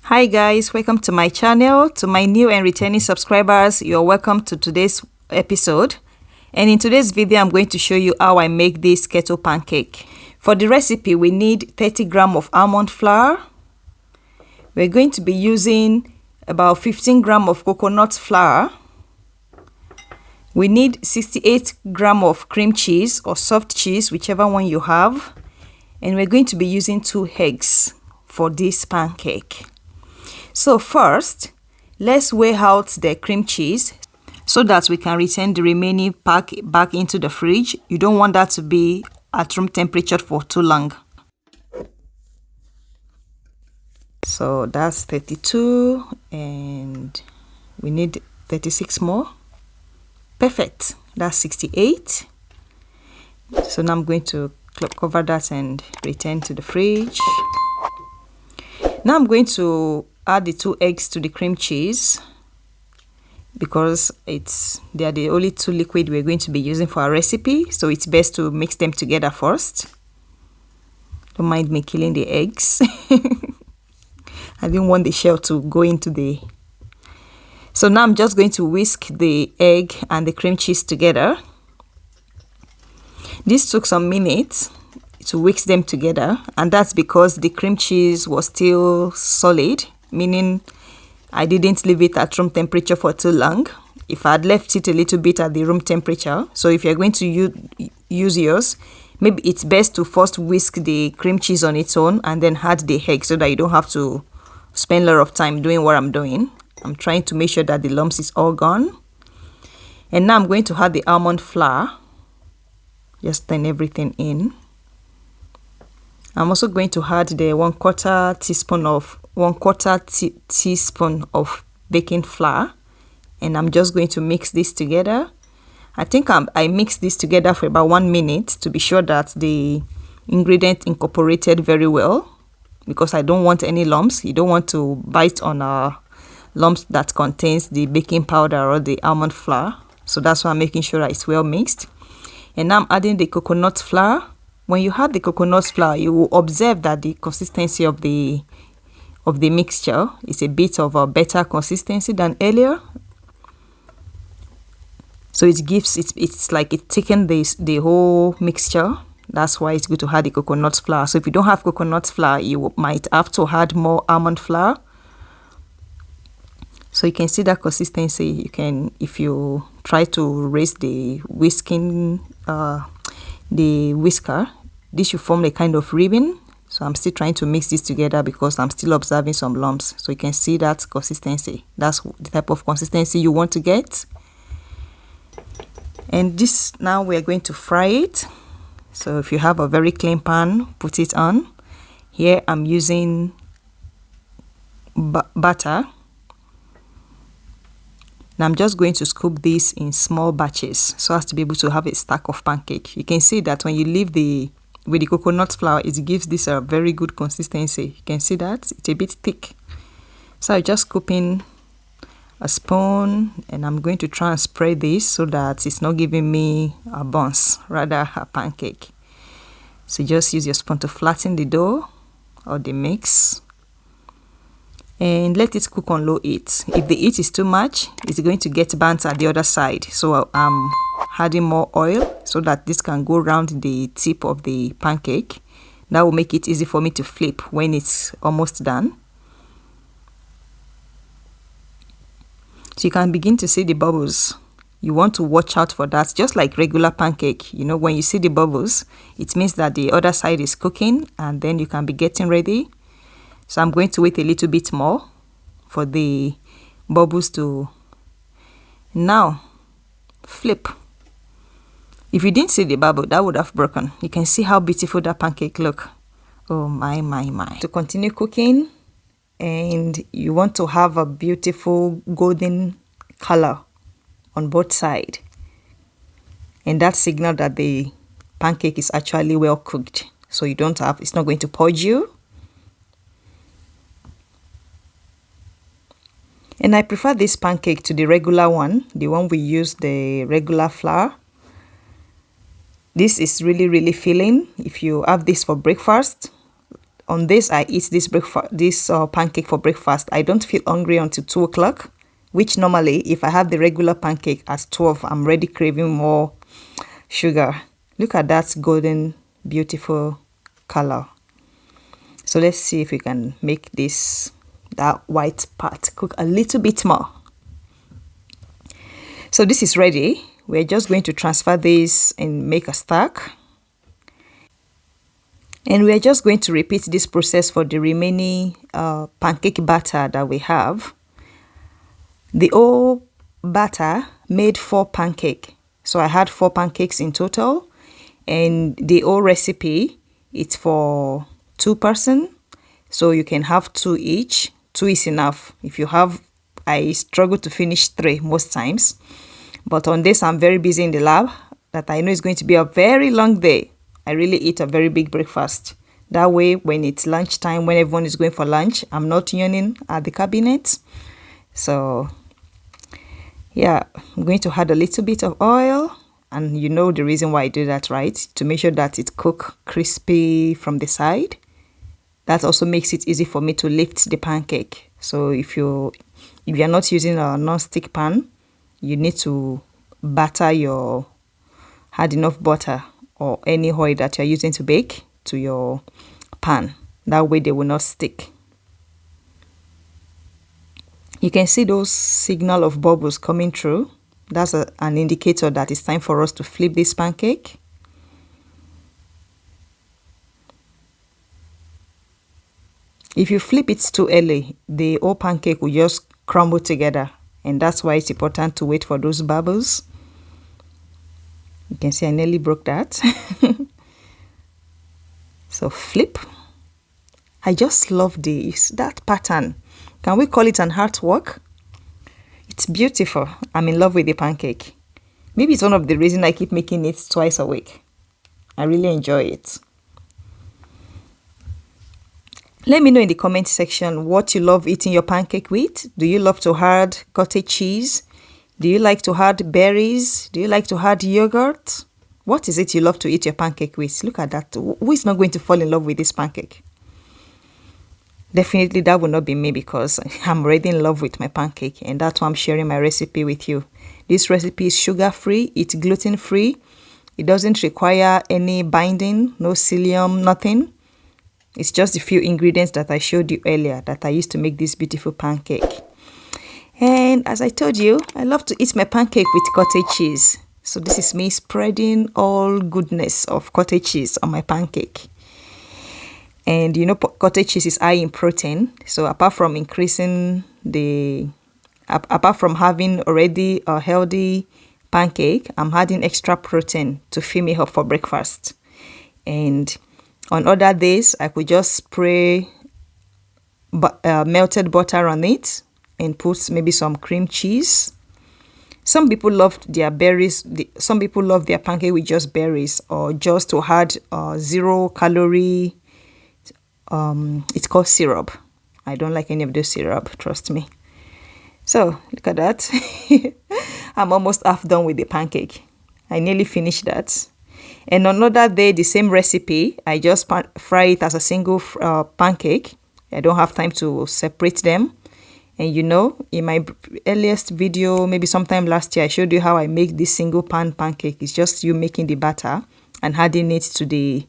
Hi guys, welcome to my channel. To my new and returning subscribers, you're welcome to today's episode. And in today's video, I'm going to show you how I make this keto pancake. For the recipe, we need 30 grams of almond flour. We're going to be using about 15 grams of coconut flour. We need 68 grams of cream cheese or soft cheese, whichever one you have. And we're going to be using 2 eggs for this pancake. So first, let's weigh out the cream cheese so that we can return the remaining pack back into the fridge. You don't want that to be at room temperature for too long. So that's 32 and we need 36 more. Perfect. That's 68. So now I'm going to cover that and return to the fridge. Now I'm going to add the 2 eggs to the cream cheese because they are the only 2 liquid we're going to be using for our recipe, so it's best to mix them together first. Don't mind me killing the eggs. I didn't want the shell to go into the... So now I'm just going to whisk the egg and the cream cheese together. This took some minutes to whisk them together, and that's because the cream cheese was still solid, meaning I didn't leave it at room temperature for too long. If I had left it a little bit at the room temperature, so if you're going to use yours, maybe it's best to first whisk the cream cheese on its own and then add the egg so that you don't have to spend a lot of time doing what I'm doing. I'm trying to make sure that the lumps is all gone. And now I'm going to add the almond flour. Just turn everything in. I'm also going to add the 1/4 teaspoon of baking flour, and I'm just going to mix this together. I think I mixed this together for about 1 minute to be sure that the ingredient incorporated very well, because I don't want any lumps. You don't want to bite on lumps that contains the baking powder or the almond flour. So that's why I'm making sure that it's well mixed. And now I'm adding the coconut flour. When you add the coconut flour, you will observe that the consistency of the mixture is a bit of a better consistency than earlier. So it's like it thickens the whole mixture. That's why it's good to add the coconut flour. So if you don't have coconut flour, you might have to add more almond flour. So you can see that consistency. You can, if you try to raise the whisker, this should form a kind of ribbon. So I'm still trying to mix this together because I'm still observing some lumps. So you can see that consistency. That's the type of consistency you want to get. And this, now we are going to fry it. So if you have a very clean pan, put it on. Here I'm using butter. Now I'm just going to scoop this in small batches so as to be able to have a stack of pancake. You can see that when you leave with the coconut flour, it gives this a very good consistency. You can see that it's a bit thick. So I just scoop in a spoon, and I'm going to try and spread this so that it's not giving me a buns, rather a pancake. So just use your spoon to flatten the dough or the mix. And let it cook on low heat. If the heat is too much, it's going to get burnt at the other side. So I'm adding more oil so that this can go around the tip of the pancake. That will make it easy for me to flip when it's almost done. So you can begin to see the bubbles. You want to watch out for that, just like regular pancake. You know, when you see the bubbles, it means that the other side is cooking, and then you can be getting ready. So I'm going to wait a little bit more for the bubbles to... Now, flip. If you didn't see the bubble, that would have broken. You can see how beautiful that pancake look. Oh my, my, my. To continue cooking, and you want to have a beautiful golden color on both sides. And that signal that the pancake is actually well cooked. So you don't have, it's not going to purge you. And I prefer this pancake to the regular one, the one we use the regular flour. This is really, really filling. If you have this for breakfast, on this, I eat this pancake for breakfast. I don't feel hungry until 2 o'clock, which normally, if I have the regular pancake at 12, I'm already craving more sugar. Look at that golden, beautiful color. So let's see if we can make that white part cook a little bit more. So this is ready. We're just going to transfer this and make a stack. And we're just going to repeat this process for the remaining pancake batter that we have. The whole batter made 4 pancakes. So I had 4 pancakes in total. And the whole recipe, it's for 2 person. So you can have 2 each. 2 is enough. If you have, I struggle to finish 3 most times. But on this, I'm very busy in the lab that I know it's going to be a very long day. I really eat a very big breakfast. That way, when it's lunchtime, when everyone is going for lunch, I'm not yawning at the cabinet. So, yeah, I'm going to add a little bit of oil. And you know the reason why I do that, right? To make sure that it cooks crispy from the side. That also makes it easy for me to lift the pancake. So if you're not using a non-stick pan, you need to add enough butter or any oil that you're using to bake to your pan. That way they will not stick. You can see those signal of bubbles coming through. That's an indicator that it's time for us to flip this pancake. If you flip it too early, the whole pancake will just crumble together. And that's why it's important to wait for those bubbles. You can see I nearly broke that. So flip. I just love that pattern. Can we call it an artwork? It's beautiful. I'm in love with the pancake. Maybe it's one of the reasons I keep making it twice a week. I really enjoy it. Let me know in the comment section what you love eating your pancake with. Do you love to add cottage cheese? Do you like to add berries? Do you like to add yogurt? What is it you love to eat your pancake with? Look at that. Who is not going to fall in love with this pancake? Definitely that will not be me because I'm already in love with my pancake, and that's why I'm sharing my recipe with you. This recipe is sugar-free. It's gluten-free. It doesn't require any binding, no psyllium, nothing. It's just a few ingredients that I showed you earlier that I used to make this beautiful pancake. And as I told you, I love to eat my pancake with cottage cheese. So this is me spreading all goodness of cottage cheese on my pancake. And you know, cottage cheese is high in protein. So apart from having already a healthy pancake, I'm adding extra protein to fill me up for breakfast. And on other days, I could just spray melted butter on it and put maybe some cream cheese. Some people love their berries. Some people love their pancake with just berries or just to add 0 calorie. It's called syrup. I don't like any of those syrup, trust me. So look at that. I'm almost half done with the pancake. I nearly finished that. And another day, the same recipe, I just fry it as a single pancake. I don't have time to separate them. And you know, in my earliest video, maybe sometime last year, I showed you how I make this single pan pancake. It's just you making the batter and adding it to the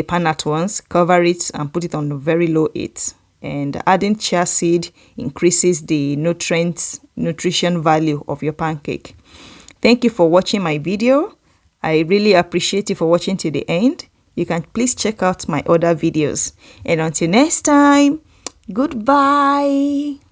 pan at once, cover it and put it on a very low heat. And adding chia seed increases the nutrition value of your pancake. Thank you for watching my video. I really appreciate you for watching to the end. You can please check out my other videos. And until next time, goodbye.